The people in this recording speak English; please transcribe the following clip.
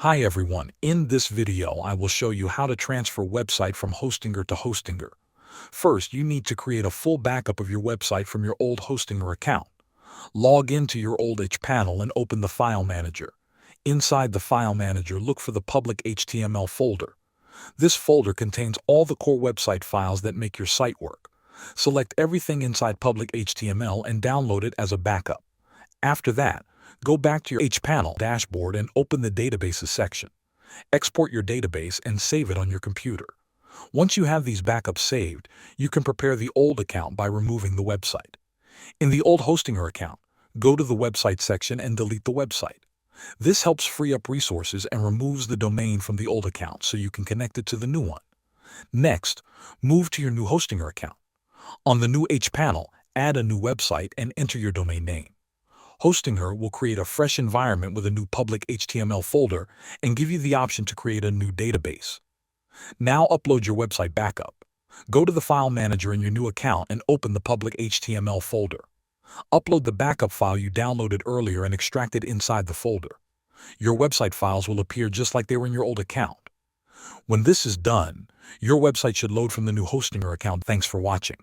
Hi everyone, in this video I will show you how to transfer website from Hostinger to Hostinger. First, you need to create a full backup of your website from your old Hostinger account. Log into your old HPanel and open the File Manager. Inside the File Manager, look for the public HTML folder. This folder contains all the core website files that make your site work. Select everything inside public HTML and download it as a backup. After that, go back to your HPanel dashboard and open the Databases section. Export your database and save it on your computer. Once you have these backups saved, you can prepare the old account by removing the website. In the old Hostinger account, go to the Website section and delete the website. This helps free up resources and removes the domain from the old account so you can connect it to the new one. Next, move to your new Hostinger account. On the new HPanel, add a new website and enter your domain name. Hostinger will create a fresh environment with a new public HTML folder and give you the option to create a new database. Now upload your website backup. Go to the File Manager in your new account and open the public HTML folder. Upload the backup file you downloaded earlier and extract it inside the folder. Your website files will appear just like they were in your old account. When this is done, your website should load from the new Hostinger account. Thanks for watching.